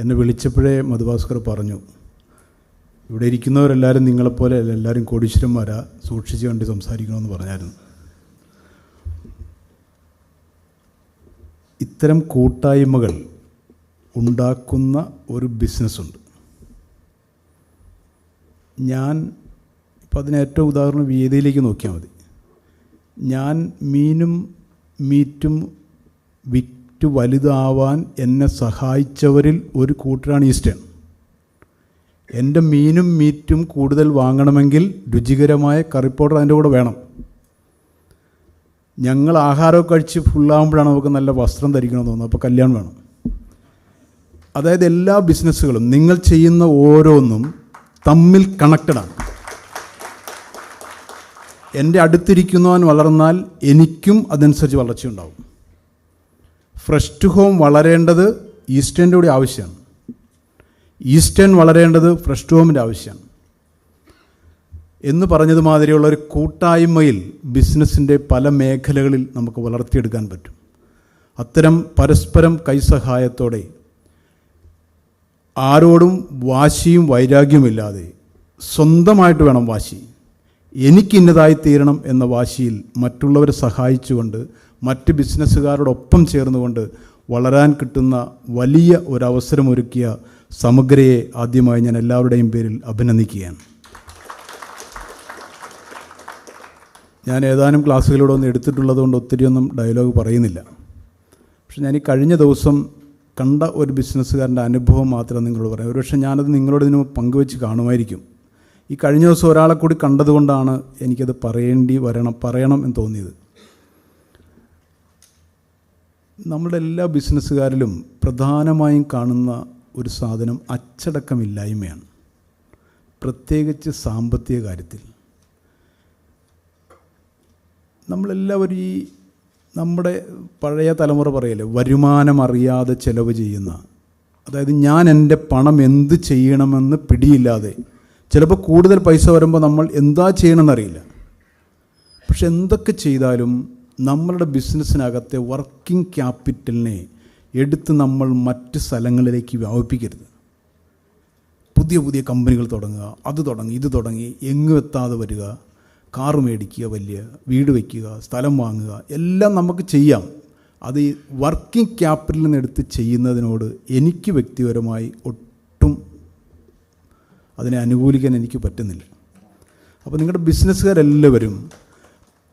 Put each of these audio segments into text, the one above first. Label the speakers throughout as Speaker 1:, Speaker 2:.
Speaker 1: എന്നെ വിളിച്ചപ്പോഴേ മധുഭാസ്കർ പറഞ്ഞു, ഇവിടെ ഇരിക്കുന്നവരെല്ലാവരും നിങ്ങളെപ്പോലെ എല്ലാവരും കോടീശ്വരന്മാരാ, സൂക്ഷിച്ച് കണ്ട് സംസാരിക്കണമെന്ന് പറഞ്ഞായിരുന്നു. ഇത്തരം കൂട്ടായ്മകൾ ഉണ്ടാക്കുന്ന ഒരു ബിസിനസ്സുണ്ട്. ഞാൻ ഇപ്പം അതിന് ഏറ്റവും ഉദാഹരണം വേദിയിലേക്ക് നോക്കിയാൽ മതി. ഞാൻ മീനും മീറ്റും വിറ്റ് വലുതാവാൻ എന്നെ സഹായിച്ചവരിൽ ഒരു കൂട്ടരാണ് ഈസ്റ്റേൺ. എൻ്റെ മീനും മീറ്റും കൂടുതൽ വാങ്ങണമെങ്കിൽ രുചികരമായ കറി പൗഡർ അതിൻ്റെ കൂടെ വേണം. ഞങ്ങൾ ആഹാരമൊക്കെ കഴിച്ച് ഫുള്ളാകുമ്പോഴാണ് നമുക്ക് നല്ല വസ്ത്രം ധരിക്കണമെന്ന് തോന്നുന്നത്. അപ്പോൾ കല്യാണം വേണം. അതായത് എല്ലാ ബിസിനസ്സുകളും നിങ്ങൾ ചെയ്യുന്ന ഓരോന്നും തമ്മിൽ കണക്റ്റഡാണ്. എൻ്റെ അടുത്തിരിക്കുന്നവൻ വളർന്നാൽ എനിക്കും അതനുസരിച്ച് വളർച്ചയുണ്ടാവും. ഫ്രഷ് ടു ഹോം വളരേണ്ടത് ഈസ്റ്റേണിൻ്റെ കൂടി ആവശ്യമാണ്. ഈസ്റ്റേൺ വളരേണ്ടത് ഫ്രഷ് ടു ഹോമിൻ്റെ ആവശ്യമാണ്. എന്ന് പറഞ്ഞതുമാതിരിയുള്ള ഒരു കൂട്ടായ്മയിൽ ബിസിനസ്സിൻ്റെ പല മേഖലകളിൽ നമുക്ക് വളർത്തിയെടുക്കാൻ പറ്റും. അത്തരം പരസ്പരം കൈസഹായത്തോടെ ആരോടും വാശിയും വൈരാഗ്യമില്ലാതെ സ്വന്തമായിട്ട് വേണം വാശി. എനിക്കിന്നതായി തീരണം എന്ന വാശിയിൽ മറ്റുള്ളവരെ സഹായിച്ചുകൊണ്ട് മറ്റ് ബിസിനസ്സുകാരോടൊപ്പം ചേർന്നുകൊണ്ട് വളരാൻ കിട്ടുന്ന വലിയ ഒരവസരമൊരുക്കിയ സമഗ്രയെ ആദ്യമായി ഞാൻ എല്ലാവരുടെയും പേരിൽ അഭിനന്ദിക്കുകയാണ്. ഞാൻ ഏതാനും ക്ലാസ്സുകളിലൂടെ ഒന്ന് എടുത്തിട്ടുള്ളത് കൊണ്ട് ഒത്തിരിയൊന്നും ഡയലോഗ് പറയുന്നില്ല. പക്ഷെ ഞാൻ ഈ കഴിഞ്ഞ ദിവസം കണ്ട ഒരു ബിസിനസ്സുകാരൻ്റെ അനുഭവം മാത്രം നിങ്ങളോട് പറയാം. ഒരുപക്ഷെ ഞാനത് നിങ്ങളോട് ഇതിന് പങ്കുവെച്ച് കാണുമായിരിക്കും. ഈ കഴിഞ്ഞ ദിവസം ഒരാളെ കൂടി കണ്ടതുകൊണ്ടാണ് എനിക്കത് പറയണം എന്ന് തോന്നിയത്. നമ്മുടെ എല്ലാ ബിസിനസ്സുകാരിലും പ്രധാനമായും കാണുന്ന ഒരു സാധനം അച്ചടക്കമില്ലായ്മയാണ്, പ്രത്യേകിച്ച് സാമ്പത്തിക കാര്യത്തിൽ. നമ്മളെല്ലാവരും ഈ നമ്മുടെ പഴയ തലമുറ പറയല്ലേ, വരുമാനം അറിയാതെ ചെലവ് ചെയ്യുന്ന, അതായത് ഞാൻ എൻ്റെ പണം എന്ത് ചെയ്യണമെന്ന് പിടിയില്ലാതെ, ചിലപ്പോൾ കൂടുതൽ പൈസ വരുമ്പോൾ നമ്മൾ എന്താ ചെയ്യണമെന്നറിയില്ല. പക്ഷെ എന്തൊക്കെ ചെയ്താലും നമ്മളുടെ ബിസിനസ്സിനകത്തെ വർക്കിംഗ് ക്യാപിറ്റലിനെ എടുത്ത് നമ്മൾ മറ്റ് സ്ഥലങ്ങളിലേക്ക് വ്യാപിപ്പിക്കരുത്. പുതിയ പുതിയ കമ്പനികൾ തുടങ്ങുക, അത് തുടങ്ങി ഇത് തുടങ്ങി എങ്ങും എത്താതെ വരിക, കാറ് മേടിക്കുക, വലിയ വീട് വയ്ക്കുക, സ്ഥലം വാങ്ങുക, എല്ലാം നമുക്ക് ചെയ്യാം. അത് ഈ വർക്കിംഗ് ക്യാപിറ്റലിൽ നിന്ന് എടുത്ത് ചെയ്യുന്നതിനോട് എനിക്ക് വ്യക്തിപരമായി ഒട്ടും അതിനെ അനുകൂലിക്കാൻ എനിക്ക് പറ്റുന്നില്ല. അപ്പോൾ നിങ്ങളുടെ ബിസിനസ്സുകാരെല്ലാവരും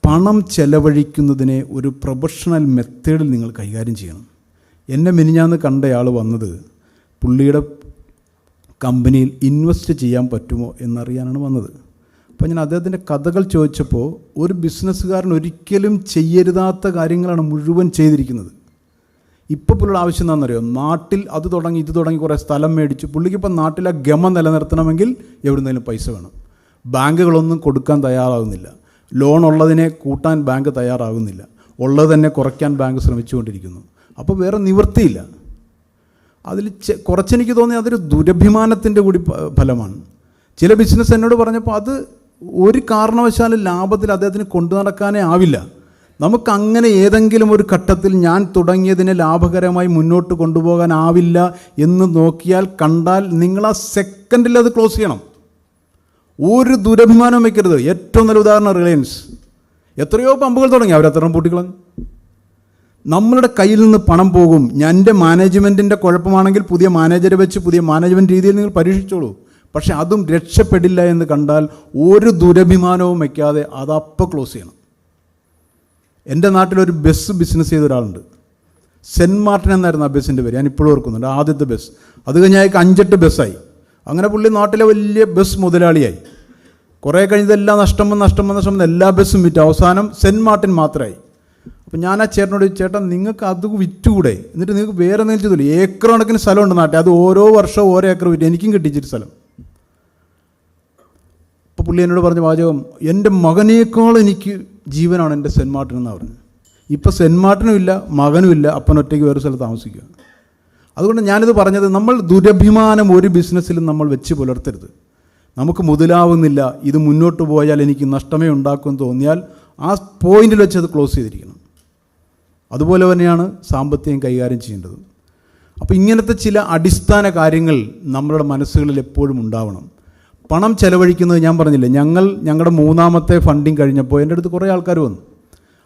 Speaker 1: പണം ചെലവഴിക്കുന്നതിനെ ഒരു പ്രൊഫഷണൽ മെത്തേഡിൽ നിങ്ങൾ കൈകാര്യം ചെയ്യണം. എന്നെ മിനിഞ്ഞാന്ന് കണ്ടയാൾ വന്നത് പുള്ളിയുടെ കമ്പനിയിൽ ഇൻവെസ്റ്റ് ചെയ്യാൻ പറ്റുമോ എന്നറിയാനാണ് വന്നത്. അപ്പോൾ ഞാൻ അദ്ദേഹത്തിൻ്റെ കഥകൾ ചോദിച്ചപ്പോൾ ഒരു ബിസിനസ്സുകാരൻ ഒരിക്കലും ചെയ്യരുതാത്ത കാര്യങ്ങളാണ് മുഴുവൻ ചെയ്തിരിക്കുന്നത്. ഇപ്പോൾ പുള്ളിയുടെ ആവശ്യം എന്താണെന്നറിയോ, നാട്ടിൽ അത് തുടങ്ങി ഇത് തുടങ്ങി കുറേ സ്ഥലം മേടിച്ചു. പുള്ളിക്കിപ്പോൾ നാട്ടിലെ ഗമ നിലനിർത്തണമെങ്കിൽ എവിടുന്നേലും പൈസ വേണം. ബാങ്കുകളൊന്നും കൊടുക്കാൻ തയ്യാറാകുന്നില്ല. ലോൺ ഉള്ളതിനെ കൂട്ടാൻ ബാങ്ക് തയ്യാറാകുന്നില്ല. ഉള്ളത് തന്നെ കുറയ്ക്കാൻ ബാങ്ക് ശ്രമിച്ചുകൊണ്ടിരിക്കുന്നു. അപ്പോൾ വേറെ നിവൃത്തിയില്ല. അതിൽ കുറച്ചെനിക്ക് തോന്നി അതൊരു ദുരഭിമാനത്തിൻ്റെ കൂടി ഫലമാണ്. ചില ബിസിനസ് എന്നോട് പറഞ്ഞപ്പോൾ അത് ഒരു കാരണവശാലും ലാഭത്തിൽ അദ്ദേഹത്തിന് കൊണ്ടു നടക്കാനേ ആവില്ല. നമുക്കങ്ങനെ ഏതെങ്കിലും ഒരു ഘട്ടത്തിൽ ഞാൻ തുടങ്ങിയതിനെ ലാഭകരമായി മുന്നോട്ട് കൊണ്ടുപോകാനാവില്ല എന്ന് നോക്കിയാൽ കണ്ടാൽ നിങ്ങൾ ആ സെക്കൻഡിൽ അത് ക്ലോസ് ചെയ്യണം. ഒരു ദുരഭിമാനം വയ്ക്കരുത്. ഏറ്റവും നല്ല ഉദാഹരണം റിലയൻസ്. എത്രയോ പമ്പുകൾ തുടങ്ങി, അവരത്രയും പൂട്ടിക്കളഞ്ഞു. നമ്മളുടെ കയ്യിൽ നിന്ന് പണം പോകും. എൻ്റെ മാനേജ്മെൻറ്റിൻ്റെ കുഴപ്പമാണെങ്കിൽ പുതിയ മാനേജരെ വെച്ച് പുതിയ മാനേജ്മെൻറ്റ് രീതിയിൽ നിങ്ങൾ പരീക്ഷിച്ചോളൂ. പക്ഷെ അതും രക്ഷപ്പെടില്ല എന്ന് കണ്ടാൽ ഒരു ദുരഭിമാനവും വയ്ക്കാതെ അതപ്പോൾ ക്ലോസ് ചെയ്യണം. എൻ്റെ നാട്ടിലൊരു ബസ് ബിസിനസ് ചെയ്ത ഒരാളുണ്ട്. സെൻറ്റ് മാർട്ടിൻ എന്നായിരുന്നു ആ ബസ്സിൻ്റെ പേര്. ഞാൻ ഇപ്പോഴും ഓർക്കുന്നുണ്ട്. ആദ്യത്തെ ബസ്. അത് കഴിഞ്ഞ് അയാൾക്ക് 5-8 ബസ്സായി. അങ്ങനെ പുള്ളി നാട്ടിലെ വലിയ ബസ് മുതലാളിയായി. കുറേ കഴിഞ്ഞതെല്ലാം നഷ്ടം വന്ന് എല്ലാ ബസ്സും വിറ്റ് അവസാനം സെൻറ്റ് മാർട്ടിൻ മാത്രമായി. അപ്പം ഞാൻ ആ ചേട്ടനോട്, ചേട്ടാ നിങ്ങൾക്ക് അത് വിറ്റുകൂടെ, എന്നിട്ട് നിങ്ങൾക്ക് വേറെ എന്തെങ്കിലും ചെയ്തില്ല. ഏക്കർ കണക്കിന് സ്ഥലമുണ്ട് നാട്ടിൽ, അത് ഓരോ വർഷവും ഓരോ ഏക്കർ വിറ്റ്. എനിക്കും കിട്ടിച്ചിട്ട് സ്ഥലം. അപ്പോൾ പുള്ളി എന്നോട് പറഞ്ഞ വാചകം, എൻ്റെ മകനേക്കാൾ എനിക്ക് ജീവനാണ് എൻ്റെ സെൻറ്റ് മാർട്ടിൻ എന്നാണ് പറഞ്ഞത്. ഇപ്പോൾ സെൻറ്റ് മാർട്ടിനും ഇല്ല, മകനും ഇല്ല, അപ്പനൊറ്റയ്ക്ക് വേറെ സ്ഥലത്ത് താമസിക്കുക. അതുകൊണ്ട് ഞാനിത് പറഞ്ഞത്, നമ്മൾ ദുരഭിമാനം ഒരു ബിസിനസ്സിലും നമ്മൾ വെച്ച് പുലർത്തരുത്. നമുക്ക് മുതലാവുന്നില്ല, ഇത് മുന്നോട്ട് പോയാൽ എനിക്ക് നഷ്ടമേ ഉണ്ടാക്കുമെന്ന് തോന്നിയാൽ ആ പോയിന്റിൽ വെച്ച് അത് ക്ലോസ് ചെയ്തിരിക്കണം. അതുപോലെ തന്നെയാണ് സാമ്പത്തികം കൈകാര്യം ചെയ്യേണ്ടത്. അപ്പോൾ ഇങ്ങനത്തെ ചില അടിസ്ഥാന കാര്യങ്ങൾ നമ്മളുടെ മനസ്സുകളിൽ എപ്പോഴും ഉണ്ടാവണം. പണം ചെലവഴിക്കുന്നത് ഞാൻ പറഞ്ഞില്ലേ, ഞങ്ങളുടെ 3ാമത്തെ ഫണ്ടിങ് കഴിഞ്ഞപ്പോൾ എൻ്റെ അടുത്ത് കുറേ ആൾക്കാർ വന്നു.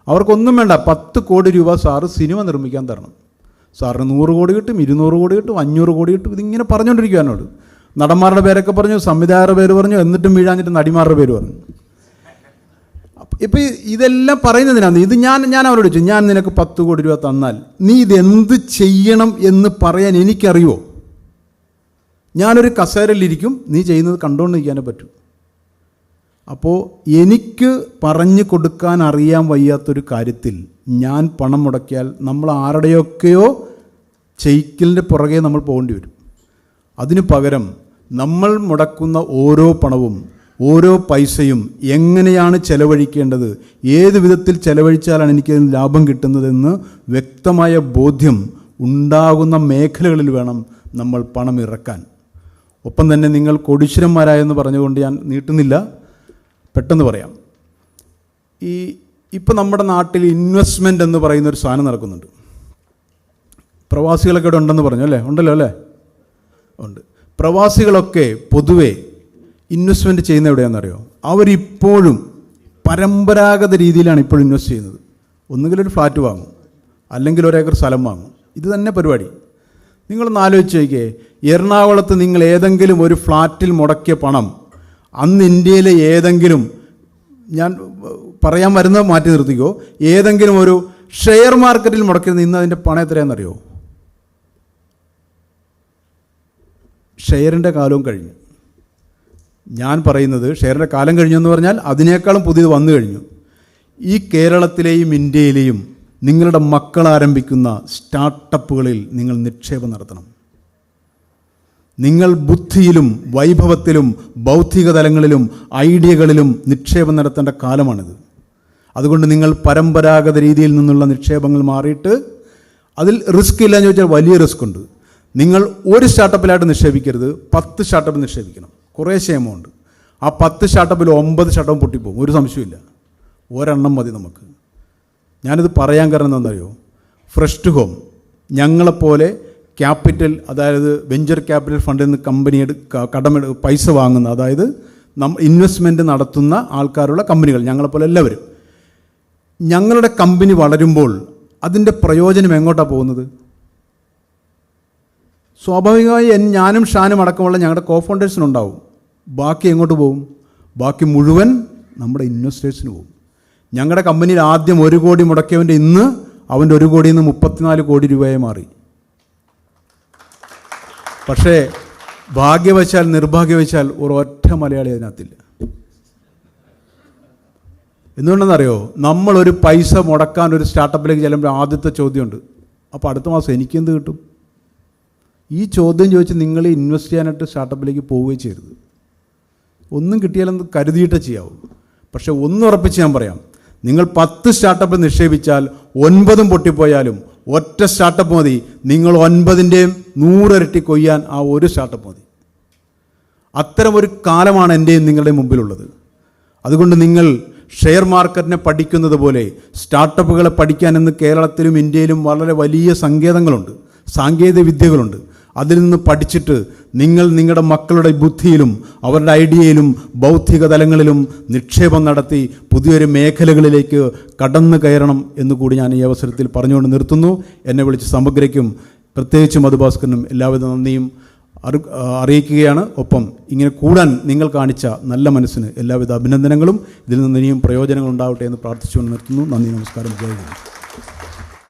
Speaker 1: അവർക്കൊന്നും വേണ്ട, 10 കോടി രൂപ സാറ് സിനിമ നിർമ്മിക്കാൻ തരണം. സാറിന് 100 കോടി കിട്ടും, 200 കോടി കിട്ടും, 500 കോടി കിട്ടും. ഇതിങ്ങനെ പറഞ്ഞുകൊണ്ടിരിക്കുക എന്നോട്. നടന്മാരുടെ പേരൊക്കെ പറഞ്ഞു, സംവിധായകരുടെ പേര് പറഞ്ഞു, എന്നിട്ടും വീഴാഞ്ഞിട്ട് നടിമാരുടെ പേര് പറഞ്ഞു. ഇപ്പം ഇതെല്ലാം പറയുന്നതിനാണ്. ഇത് ഞാൻ അവരോട് ചോദിച്ചു, ഞാൻ നിനക്ക് 10 കോടി രൂപ തന്നാൽ നീ ഇതെന്ത് ചെയ്യണം എന്ന് പറയാൻ എനിക്കറിയുമോ? ഞാനൊരു കസേരയിലിരിക്കും, നീ ചെയ്യുന്നത് കണ്ടുകൊണ്ടിരിക്കാനേ പറ്റൂ. അപ്പോൾ എനിക്ക് പറഞ്ഞു കൊടുക്കാൻ അറിയാൻ വയ്യാത്തൊരു കാര്യത്തിൽ ഞാൻ പണം മുടക്കിയാൽ നമ്മൾ ആരുടെയൊക്കെയോ ചെയ്ക്കലിൻ്റെ പുറകെ നമ്മൾ പോകേണ്ടി വരും. അതിനു പകരം നമ്മൾ മുടക്കുന്ന ഓരോ പണവും ഓരോ പൈസയും എങ്ങനെയാണ് ചെലവഴിക്കേണ്ടത്, ഏത് വിധത്തിൽ ചെലവഴിച്ചാലാണ് എനിക്ക് ലാഭം കിട്ടുന്നതെന്ന് വ്യക്തമായ ബോധ്യം ഉണ്ടാകുന്ന മേഖലകളിൽ വേണം നമ്മൾ പണം ഇറക്കാൻ. ഒപ്പം തന്നെ നിങ്ങൾ കോടീശ്വരന്മാരായെന്ന് പറഞ്ഞുകൊണ്ട് ഞാൻ നീട്ടുന്നില്ല, പെട്ടെന്ന് പറയാം. ഇപ്പം നമ്മുടെ നാട്ടിൽ ഇൻവെസ്റ്റ്മെൻ്റ് എന്ന് പറയുന്നൊരു സാധനം നടക്കുന്നുണ്ട്. പ്രവാസികളൊക്കെ ഇവിടെ ഉണ്ടെന്ന് പറഞ്ഞു അല്ലേ? ഉണ്ടല്ലോ അല്ലേ? ഉണ്ട്. പ്രവാസികളൊക്കെ പൊതുവേ ഇൻവെസ്റ്റ്മെൻറ്റ് ചെയ്യുന്ന എവിടെയാണെന്നറിയോ? അവരിപ്പോഴും പരമ്പരാഗത രീതിയിലാണ് ഇപ്പോഴും ഇൻവെസ്റ്റ് ചെയ്യുന്നത്. ഒന്നുകിലൊരു ഫ്ലാറ്റ് വാങ്ങും, അല്ലെങ്കിൽ 1 ഏക്കർ സ്ഥലം വാങ്ങും. ഇത് തന്നെ പരിപാടി. നിങ്ങളൊന്ന് ആലോചിച്ച് നോക്കിയേ, എറണാകുളത്ത് നിങ്ങൾ ഏതെങ്കിലും ഒരു ഫ്ലാറ്റിൽ മുടക്കിയ പണം അന്ന് ഇന്ത്യയിലെ ഏതെങ്കിലും, ഞാൻ പറയാൻ വരുന്നത് മാറ്റി നിർത്തിക്കോ, ഏതെങ്കിലും ഒരു ഷെയർ മാർക്കറ്റിൽ മുടക്കിയത് ഇന്ന് അതിൻ്റെ പണം എത്രയാണെന്നറിയോ? ഷെയറിൻ്റെ കാലവും കഴിഞ്ഞു. ഞാൻ പറയുന്നത് ഷെയറിൻ്റെ കാലം കഴിഞ്ഞു എന്ന് പറഞ്ഞാൽ അതിനേക്കാളും പുതിയത് വന്നു കഴിഞ്ഞു. ഈ കേരളത്തിലെയും ഇന്ത്യയിലെയും നിങ്ങളുടെ മക്കൾ ആരംഭിക്കുന്ന സ്റ്റാർട്ടപ്പുകളിൽ നിങ്ങൾ നിക്ഷേപം നടത്തണം. നിങ്ങൾ ബുദ്ധിയിലും വൈഭവത്തിലും ബൗദ്ധിക തലങ്ങളിലും ഐഡിയകളിലും നിക്ഷേപം നടത്തേണ്ട കാലമാണിത്. അതുകൊണ്ട് നിങ്ങൾ പരമ്പരാഗത രീതിയിൽ നിന്നുള്ള നിക്ഷേപങ്ങൾ മാറിയിട്ട്, അതിൽ റിസ്ക് ഇല്ലയെന്ന് ചോദിച്ചാൽ വലിയ റിസ്ക് ഉണ്ട്. നിങ്ങൾ ഒരു സ്റ്റാർട്ടപ്പിലായിട്ട് നിക്ഷേപിക്കരുത്, 10 സ്റ്റാർട്ടപ്പ് നിക്ഷേപിക്കണം. കുറേ എമൗണ്ട്. ആ 10 സ്റ്റാർട്ടപ്പിൽ 9 സ്റ്റാർട്ടപ്പ് പൊട്ടിപ്പോകും, ഒരു സംശയമില്ല. ഒരെണ്ണം മതി നമുക്ക്. ഞാനിത് പറയാൻ കാരണം എന്താണെന്നറിയോ? ഫ്രഷ് ടു ഹോം ഞങ്ങളെപ്പോലെ ക്യാപിറ്റൽ, അതായത് വെഞ്ചർ ക്യാപിറ്റൽ ഫണ്ടിൽ നിന്ന് കമ്പനി പൈസ വാങ്ങുന്ന, അതായത് ഇൻവെസ്റ്റ്മെൻറ്റ് നടത്തുന്ന ആൾക്കാരുള്ള കമ്പനികൾ, ഞങ്ങളെപ്പോലെ എല്ലാവരും, ഞങ്ങളുടെ കമ്പനി വളരുമ്പോൾ അതിൻ്റെ പ്രയോജനം എങ്ങോട്ടാണ് പോകുന്നത്? സ്വാഭാവികമായി ഞാനും ഷാനും അടക്കമുള്ള ഞങ്ങളുടെ കോഫൗണ്ടേഴ്സിനുണ്ടാവും. ബാക്കി എങ്ങോട്ട് പോകും? ബാക്കി മുഴുവൻ നമ്മുടെ ഇൻവെസ്റ്റേഴ്സിന് പോകും. ഞങ്ങളുടെ കമ്പനിയിൽ ആദ്യം 1 കോടി മുടക്കിയവൻ്റെ ഇന്ന് അവൻ്റെ 1 കോടിയിൽ നിന്ന് 34 കോടി രൂപയായി മാറി. പക്ഷേ ഭാഗ്യവശാൽ നിർഭാഗ്യവശാൽ ഒരൊറ്റ മലയാളി അതിനകത്തില്ല. എന്തുകൊണ്ടെന്നറിയോ? നമ്മളൊരു പൈസ മുടക്കാൻ ഒരു സ്റ്റാർട്ടപ്പിലേക്ക് ചെല്ലുമ്പോൾ ആദ്യത്തെ ചോദ്യമുണ്ട്, അപ്പോൾ അടുത്ത മാസം എനിക്കെന്ത് കിട്ടും? ഈ ചോദ്യം ചോദിച്ച് നിങ്ങൾ ഇൻവെസ്റ്റ് ചെയ്യാനായിട്ട് സ്റ്റാർട്ടപ്പിലേക്ക് പോവുകയും ചെയ്യരുത്. ഒന്നും കിട്ടിയാലെന്ന് കരുതിയിട്ടേ ചെയ്യാവൂ. പക്ഷേ ഉറപ്പിച്ച് ഞാൻ പറയാം, നിങ്ങൾ 10 സ്റ്റാർട്ടപ്പ് നിക്ഷേപിച്ചാൽ 9 പൊട്ടിപ്പോയാലും ഒറ്റ സ്റ്റാർട്ടപ്പ് മതി. നിങ്ങൾ 9ൻ്റെയും 100 ഇരട്ടി കൊയ്യാൻ ആ ഒരു സ്റ്റാർട്ടപ്പ് മതി. അത്തരമൊരു കാലമാണ് എൻ്റെയും നിങ്ങളുടെയും മുമ്പിലുള്ളത്. അതുകൊണ്ട് നിങ്ങൾ ഷെയർ മാർക്കറ്റിനെ പഠിക്കുന്നത് പോലെ സ്റ്റാർട്ടപ്പുകളെ പഠിക്കാൻ ഇന്ന് കേരളത്തിലും ഇന്ത്യയിലും വളരെ വലിയ സങ്കേതങ്ങളുണ്ട്, സാങ്കേതിക വിദ്യകളുണ്ട്. അതിൽ നിന്ന് പഠിച്ചിട്ട് നിങ്ങൾ നിങ്ങളുടെ മക്കളുടെ ബുദ്ധിയിലും അവരുടെ ഐഡിയയിലും ബൗദ്ധിക തലങ്ങളിലും നിക്ഷേപം നടത്തി പുതിയൊരു മേഖലകളിലേക്ക് കടന്നു കയറണം എന്നുകൂടി ഞാൻ ഈ അവസരത്തിൽ പറഞ്ഞുകൊണ്ട് നിർത്തുന്നു. എന്നെ വിളിച്ച് സമഗ്രയ്ക്കും പ്രത്യേകിച്ച് മധുഭാസ്കറിനും എല്ലാവിധ നന്ദിയും അറിയിക്കുകയാണ്. ഒപ്പം ഇങ്ങനെ കൂടാൻ നിങ്ങൾ കാണിച്ച നല്ല മനസ്സിന് എല്ലാവിധ അഭിനന്ദനങ്ങളും. ഇതിൽ നിന്ന് ഇനിയും പ്രയോജനങ്ങൾ ഉണ്ടാവട്ടെ എന്ന് പ്രാർത്ഥിച്ചുകൊണ്ട് നിർത്തുന്നു. നന്ദി, നമസ്കാരം, ജയ് ഹിന്ദ്.